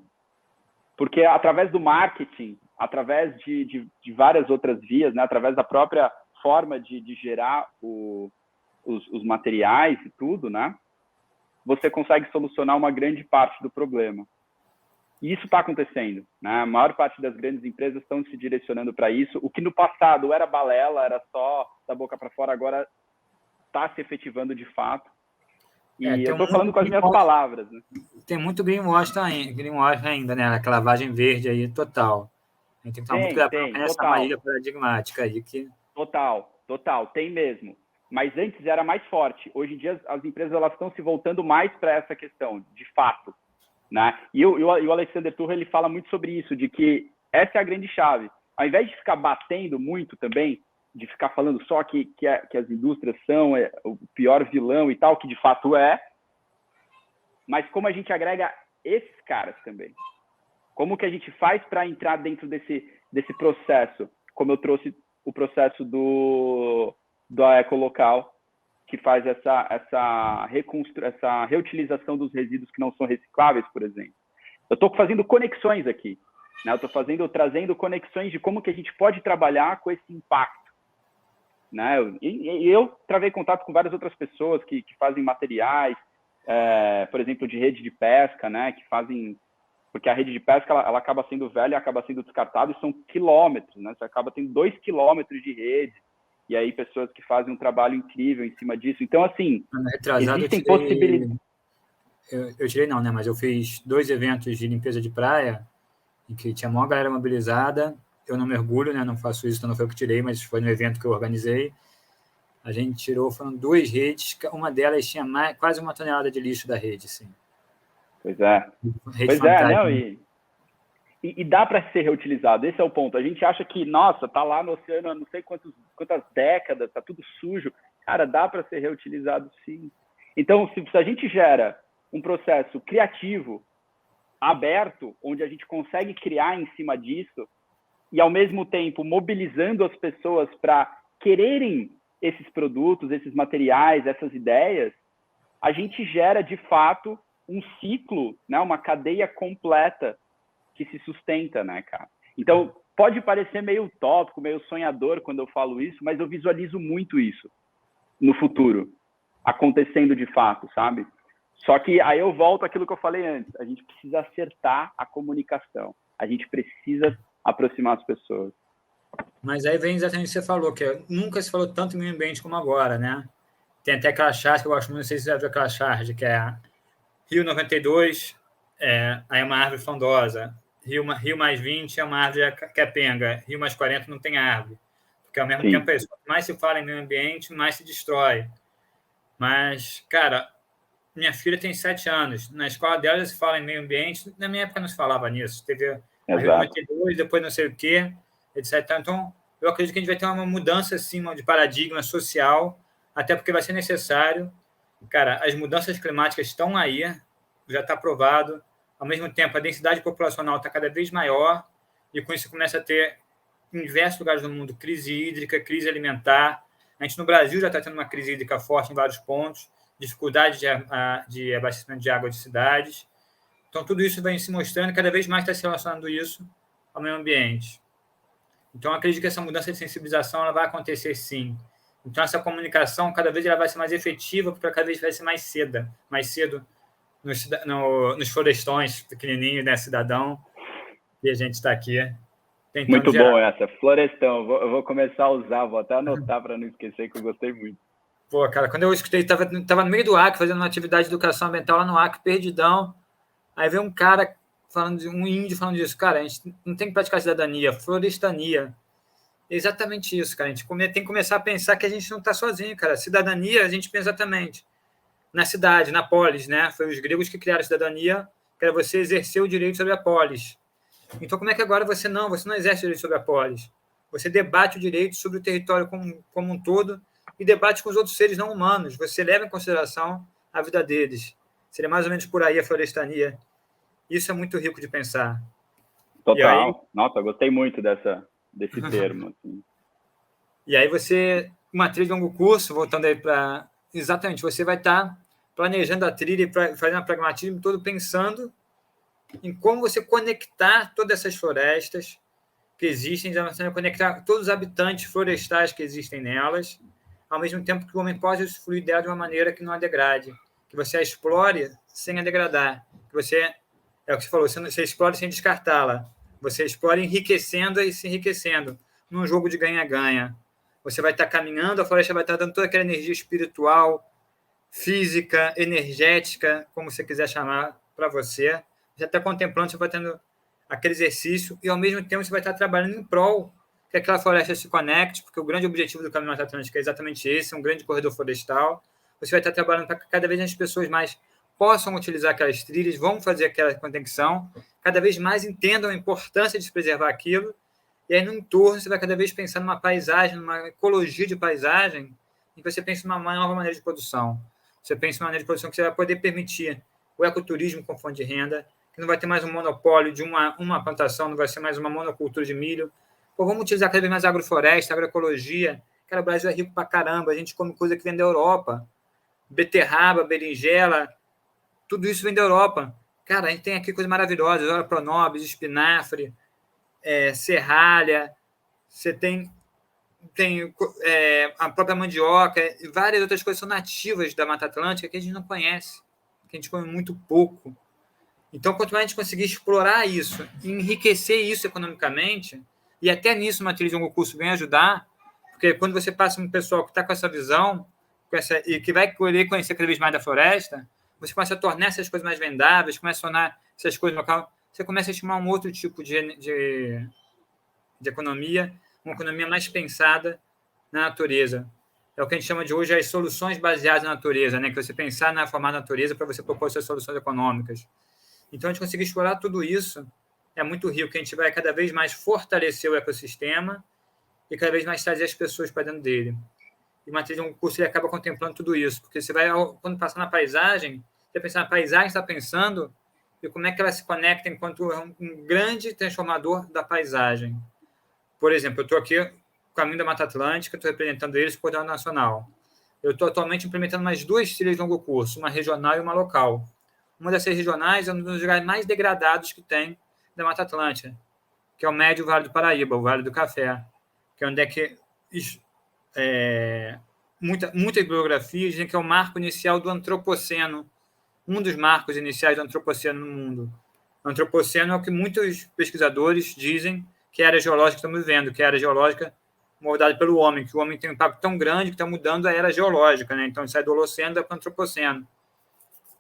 Porque através do marketing, através de várias outras vias, né, através da própria forma de gerar os materiais e tudo, né, você consegue solucionar uma grande parte do problema. E isso está acontecendo, né? A maior parte das grandes empresas estão se direcionando para isso. O que no passado era balela, era só da boca para fora, agora está se efetivando de fato. E eu estou falando com as minhas palavras, né? Tem muito greenwash ainda, né? Aquela lavagem verde aí, total. A gente tem que tomar muito cuidado nessa maneira paradigmática aí. Total, tem mesmo. Mas antes era mais forte. Hoje em dia as empresas elas estão se voltando mais para essa questão, de fato. Né? E o Alexander Turra ele fala muito sobre isso, de que essa é a grande chave. Ao invés de ficar batendo muito também, de ficar falando só que as indústrias são o pior vilão e tal, que de fato é, mas como a gente agrega esses caras também. Como que a gente faz para entrar dentro desse processo? Como eu trouxe o processo do Ecolocal, que faz essa reutilização dos resíduos que não são recicláveis, por exemplo. Eu estou fazendo conexões aqui, né? Eu estou trazendo conexões de como que a gente pode trabalhar com esse impacto, né? E eu travei contato com várias outras pessoas que fazem materiais, por exemplo, de rede de pesca, né? Que fazem, porque a rede de pesca ela acaba sendo velha, acaba sendo descartada e são quilômetros, né? Você acaba tendo 2 quilômetros de rede. E aí pessoas que fazem um trabalho incrível em cima disso. Então, assim, existem possibilidades. Eu tirei não, né? Mas eu fiz 2 eventos de limpeza de praia, em que tinha a maior galera mobilizada. Eu não mergulho, né? Não faço isso, então não foi eu que tirei, mas foi no evento que eu organizei. A gente tirou, foram 2 redes, uma delas tinha quase 1 tonelada de lixo da rede, assim. Pois é. Não, e dá para ser reutilizado, esse é o ponto. A gente acha que, nossa, tá lá no oceano há não sei quantas décadas, tá tudo sujo. Cara, dá para ser reutilizado sim. Então, se a gente gera um processo criativo, aberto, onde a gente consegue criar em cima disso, e ao mesmo tempo mobilizando as pessoas para quererem esses produtos, esses materiais, essas ideias, a gente gera, de fato, um ciclo, né, uma cadeia completa que se sustenta, né, cara? Então, pode parecer meio utópico, meio sonhador quando eu falo isso, mas eu visualizo muito isso no futuro, acontecendo de fato, sabe? Só que aí eu volto àquilo que eu falei antes, a gente precisa acertar a comunicação, a gente precisa aproximar as pessoas. Mas aí vem exatamente o que você falou, que nunca se falou tanto em meio ambiente como agora, né? Tem até aquela charge que eu gosto muito, não sei se você já viu aquela charge, que é Rio 92, aí é uma árvore frondosa. Rio mais 20 é uma árvore capenga. Rio mais 40 não tem árvore. Porque, ao mesmo Sim. tempo, mais se fala em meio ambiente, mais se destrói. Mas, cara, minha filha tem 7 anos. Na escola dela se fala em meio ambiente. Na minha época não se falava nisso. Teve a Rio 92, depois não sei o quê, etc. Então, eu acredito que a gente vai ter uma mudança assim, de paradigma social, até porque vai ser necessário. Cara, as mudanças climáticas estão aí, já está provado. Ao mesmo tempo, a densidade populacional está cada vez maior e com isso começa a ter, em diversos lugares do mundo, crise hídrica, crise alimentar. A gente no Brasil já está tendo uma crise hídrica forte em vários pontos, dificuldade de abastecimento de água de cidades. Então, tudo isso vem se mostrando, cada vez mais está se relacionando isso ao meio ambiente. Então, acredito que essa mudança de sensibilização ela vai acontecer sim. Então, essa comunicação, cada vez ela vai ser mais efetiva, porque cada vez vai ser mais cedo nos florestões pequenininhos, né, cidadão, e a gente está aqui tentando Muito gerar. bom essa, florestão. Eu vou começar a usar, vou até anotar para não esquecer, que eu gostei muito. Pô, cara, quando eu escutei, estava no meio do Acre, fazendo uma atividade de educação ambiental lá no Acre, perdidão. Aí veio um cara um índio falando disso. Cara, a gente não tem que praticar cidadania, florestania. É exatamente isso, cara. A gente tem que começar a pensar que a gente não está sozinho, cara. Cidadania, a gente pensa exatamente na cidade, na polis, né? Foi os gregos que criaram a cidadania, que era você exercer o direito sobre a polis. Então, como é que agora você não exerce o direito sobre a polis? Você debate o direito sobre o território como um todo e debate com os outros seres não humanos. Você leva em consideração a vida deles. Seria mais ou menos por aí a florestania. Isso é muito rico de pensar. Total. Aí, nossa, gostei muito desse termo. Assim. E aí você, uma trilha de longo curso, voltando aí para... Exatamente, você vai estar planejando a trilha e fazendo o pragmatismo todo, pensando em como você conectar todas essas florestas que existem, conectar todos os habitantes florestais que existem nelas, ao mesmo tempo que o homem possa usufruir dela de uma maneira que não a degrade, que você a explore sem a degradar, que você, é o que você falou, você explore sem descartá-la, você explore enriquecendo e se enriquecendo, num jogo de ganha-ganha. Você vai estar caminhando, a floresta vai estar dando toda aquela energia espiritual, física, energética, como você quiser chamar para você. Você está contemplando, você vai tendo aquele exercício e, ao mesmo tempo, você vai estar trabalhando em prol que aquela floresta se conecte, porque o grande objetivo do Caminho Mata Atlântica é exatamente esse, um grande corredor florestal. Você vai estar trabalhando para que cada vez as pessoas mais possam utilizar aquelas trilhas, vão fazer aquela conexão, cada vez mais entendam a importância de se preservar aquilo, e aí no entorno você vai cada vez pensar numa paisagem, numa ecologia de paisagem, em que você pensa numa nova maneira de produção. Você pensa numa maneira de produção que você vai poder permitir o ecoturismo com fonte de renda, que não vai ter mais um monopólio de uma plantação, não vai ser mais uma monocultura de milho. Pô, vamos utilizar cada vez mais agrofloresta, agroecologia. Cara, o Brasil é rico pra caramba, a gente come coisa que vem da Europa. Beterraba, berinjela, tudo isso vem da Europa. Cara, a gente tem aqui coisas maravilhosas, ora pronobis, espinafre, serralha, você tem a própria mandioca e várias outras coisas são nativas da Mata Atlântica que a gente não conhece, que a gente come muito pouco. Então, quanto mais a gente conseguir explorar isso, enriquecer isso economicamente, e até nisso uma trilha de longo curso vem ajudar, porque quando você passa um pessoal que está com essa visão, e que vai querer conhecer cada vez mais da floresta, você começa a tornar essas coisas mais vendáveis, começa a tornar essas coisas local, você começa a estimular um outro tipo de economia, uma economia mais pensada na natureza. É o que a gente chama de hoje as soluções baseadas na natureza, né? Que você pensar na forma da natureza para você propor suas soluções econômicas. Então, a gente conseguir explorar tudo isso é muito rico, que a gente vai cada vez mais fortalecer o ecossistema e cada vez mais trazer as pessoas para dentro dele. E uma trilha de um curso ele acaba contemplando tudo isso, porque você vai, quando passar na paisagem, você pensa na paisagem, está pensando e como é que ela se conecta enquanto um grande transformador da paisagem. Por exemplo, eu estou aqui no Caminho da Mata Atlântica, estou representando eles no Coordenador Nacional. Eu estou atualmente implementando mais 2 trilhas de longo curso, uma regional e uma local. Uma dessas regionais é um dos lugares mais degradados que tem da Mata Atlântica, que é o Médio Vale do Paraíba, o Vale do Café, que é onde é que muitas bibliografias dizem que é o marco inicial do antropoceno, um dos marcos iniciais do antropoceno no mundo. O antropoceno é o que muitos pesquisadores dizem que é a era geológica que estamos vivendo, que é a era geológica moldada pelo homem, que o homem tem um impacto tão grande que está mudando a era geológica, né? Então, sai do Holoceno para o Antropoceno.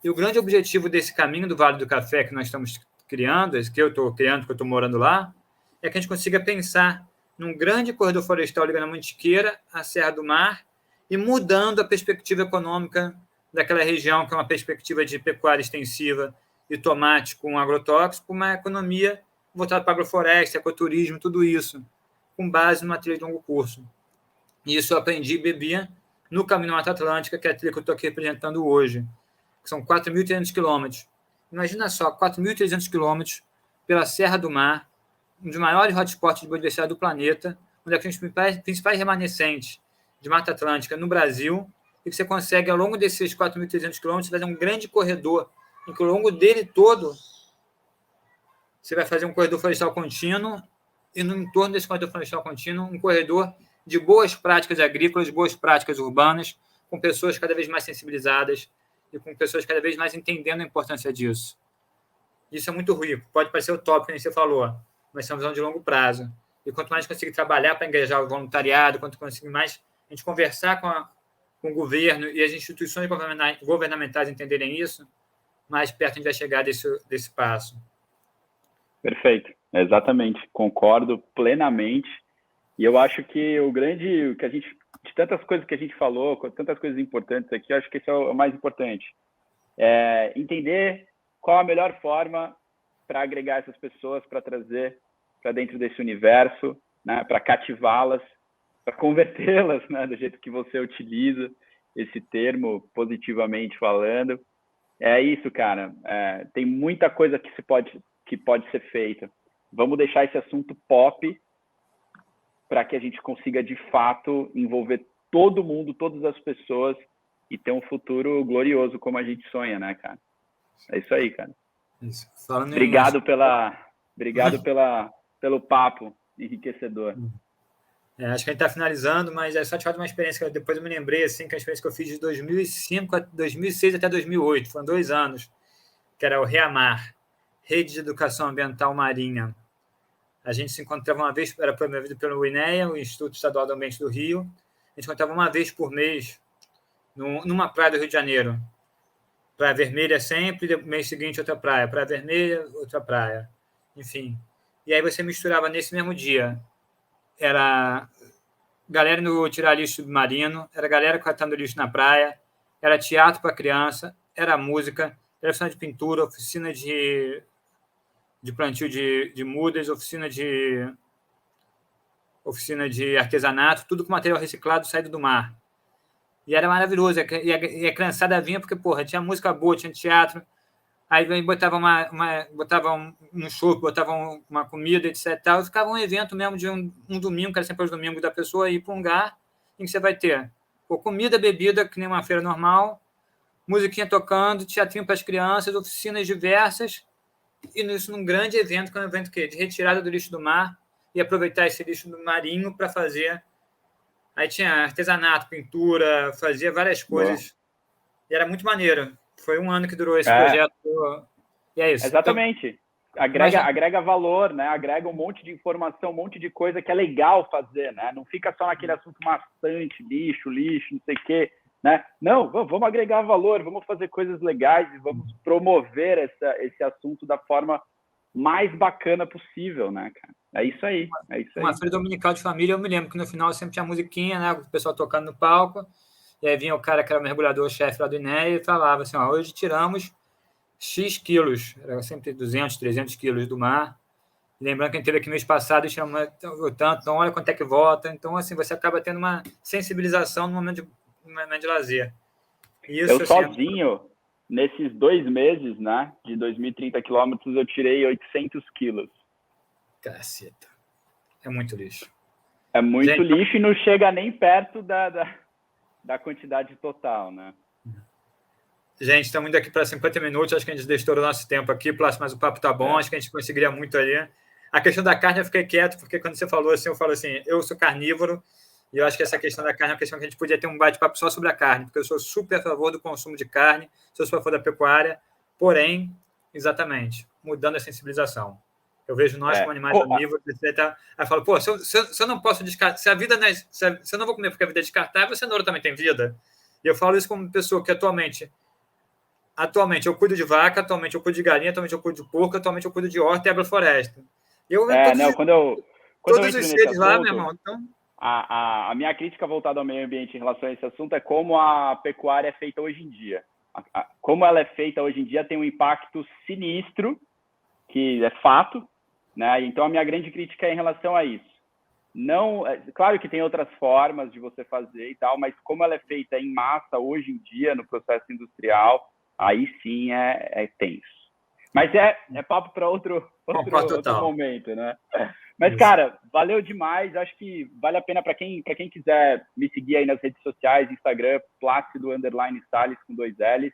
E o grande objetivo desse caminho do Vale do Café que nós estamos criando, esse que eu estou criando, que eu estou morando lá, é que a gente consiga pensar num grande corredor florestal ligando a Mantiqueira à Serra do Mar e mudando a perspectiva econômica daquela região, que é uma perspectiva de pecuária extensiva e tomate com agrotóxico, uma economia voltada para agrofloresta, ecoturismo, tudo isso, com base numa trilha de longo curso. E isso eu aprendi e bebia no Caminho Mata Atlântica, que é a trilha que eu estou aqui representando hoje, que são 4.300 quilômetros. Imagina só, 4.300 quilômetros pela Serra do Mar, um dos maiores hotspots de biodiversidade do planeta, onde é que os principais remanescentes de Mata Atlântica no Brasil, e que você consegue, ao longo desses 4.300 quilômetros, fazer um grande corredor, em que ao longo dele todo você vai fazer um corredor florestal contínuo e, no entorno desse corredor florestal contínuo, um corredor de boas práticas agrícolas, boas práticas urbanas, com pessoas cada vez mais sensibilizadas e com pessoas cada vez mais entendendo a importância disso. Isso é muito rico. Pode parecer utópico, como você falou, mas é uma visão de longo prazo. E quanto mais a gente conseguir trabalhar para engajar o voluntariado, quanto conseguir mais a gente conversar com o governo e as instituições governamentais entenderem isso, mais perto a gente vai chegar desse passo. Perfeito, exatamente, concordo plenamente. E eu acho que que a gente, de tantas coisas que a gente falou, tantas coisas importantes aqui, eu acho que esse é o mais importante. É entender qual a melhor forma para agregar essas pessoas, para trazer para dentro desse universo, né, para cativá-las, para convertê-las, né, do jeito que você utiliza esse termo, positivamente falando. É isso, cara. Tem muita coisa que pode ser feita. Vamos deixar esse assunto pop para que a gente consiga, de fato, envolver todo mundo, todas as pessoas e ter um futuro glorioso como a gente sonha, né, cara? É isso aí, cara. Isso. Obrigado pelo papo enriquecedor. Acho que a gente está finalizando, mas é só te falar de uma experiência que depois eu me lembrei, assim, que a experiência que eu fiz de 2006 até 2008, foram 2 anos, que era o REAMAR, Rede de Educação Ambiental Marinha. A gente se encontrava uma vez, era promovido pelo INEA, o Instituto Estadual do Ambiente do Rio. A gente encontrava uma vez por mês numa praia do Rio de Janeiro. Praia Vermelha sempre, no mês seguinte outra praia. Praia Vermelha, outra praia. Enfim. E aí você misturava nesse mesmo dia. Era galera no tirar lixo submarino, era galera catando lixo na praia, era teatro para criança, era música, era oficina de pintura, oficina de plantio de mudas, oficina de artesanato, tudo com material reciclado saído do mar. E era maravilhoso. E a criançada vinha porque, porra, tinha música boa, tinha teatro, aí botava botava um chopp, botava uma comida, etc. E ficava um evento mesmo de um domingo, que era sempre os domingos da pessoa, ir para um lugar em que você vai ter comida, bebida, que nem uma feira normal, musiquinha tocando, teatrinho para as crianças, oficinas diversas, e isso num grande evento, que é um evento de retirada do lixo do mar, e aproveitar esse lixo do marinho para fazer. Aí tinha artesanato, pintura, fazia várias coisas. Boa. E era muito maneiro. Foi 1 ano que durou esse projeto. E é isso. Exatamente. Então, agrega valor, né? Agrega um monte de informação, um monte de coisa que é legal fazer, né? Não fica só naquele assunto maçante, lixo, não sei o quê, né? Não, vamos agregar valor, vamos fazer coisas legais e vamos promover esse assunto da forma mais bacana possível, né, cara? É isso aí. Uma feira dominical de família, eu me lembro que no final sempre tinha musiquinha, né? O pessoal tocando no palco, e aí vinha o cara que era o mergulhador-chefe lá do INEA e falava assim, hoje tiramos X quilos, era sempre 200, 300 quilos do mar. Lembrando que a gente teve aqui mês passado e chamou tanto, então olha quanto é que volta. Então, assim, você acaba tendo uma sensibilização no momento de lazer. Isso, eu sozinho, nesses 2 meses, né, de 2.030 quilômetros, eu tirei 800 quilos. Caceta. É muito lixo. É muito lixo e não chega nem perto da quantidade total, né? Gente, estamos indo aqui para 50 minutos, acho que a gente estourou o nosso tempo aqui, mas o papo tá bom, acho que a gente conseguiria muito ali. A questão da carne eu fiquei quieto, porque quando você falou assim, eu falo assim, eu sou carnívoro, e eu acho que essa questão da carne é uma questão que a gente podia ter um bate-papo só sobre a carne, porque eu sou super a favor do consumo de carne, sou super a favor da pecuária, porém, exatamente, mudando a sensibilização. Eu vejo nós como animais omnívoros, etc. Aí eu falo, pô, se eu não posso descartar, se eu não vou comer porque a vida é descartável, a cenoura também tem vida. E eu falo isso como pessoa que atualmente eu cuido de vaca, atualmente eu cuido de galinha, atualmente eu cuido de porco, atualmente eu cuido de horta e agrofloresta. Todos os seres lá, meu irmão. Então... A minha crítica voltada ao meio ambiente em relação a esse assunto é como a pecuária é feita hoje em dia. Como ela é feita hoje em dia tem um impacto sinistro, que é fato, né? Então a minha grande crítica é em relação a isso. Não, claro que tem outras formas de você fazer e tal, mas como ela é feita em massa hoje em dia no processo industrial, aí sim é tenso. Mas é papo para outro momento, né? Mas, cara, valeu demais. Acho que vale a pena para quem quiser me seguir aí nas redes sociais, Instagram, Plácido_Salles com 2 L's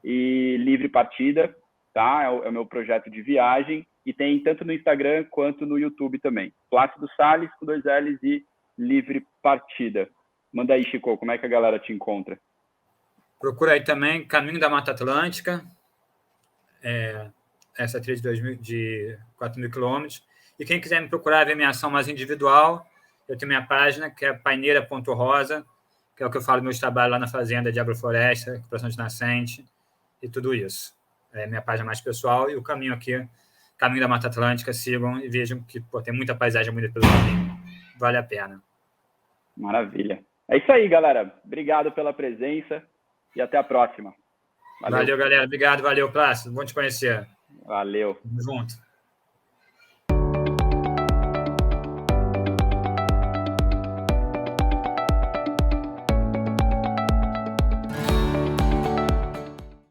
e Livre Partida, tá? É o meu projeto de viagem. e tem tanto no Instagram quanto no YouTube também. Plácido Sales, com 2 L's e Livre Partida. Manda aí, Chico, como é que a galera te encontra? Procura aí também Caminho da Mata Atlântica, essa trilha de 4.000 quilômetros. E quem quiser me procurar ver minha ação mais individual, eu tenho minha página, que é paineira.rosa, que é o que eu falo meus trabalhos lá na fazenda de agrofloresta, recuperação de nascente e tudo isso. É minha página mais pessoal e o caminho aqui, Caminho da Mata Atlântica, sigam e vejam que tem muita paisagem bonita pelo caminho. Vale a pena. Maravilha. É isso aí, galera. Obrigado pela presença e até a próxima. Valeu galera. Obrigado, valeu, Plácido. Bom te conhecer. Valeu. Tamo junto.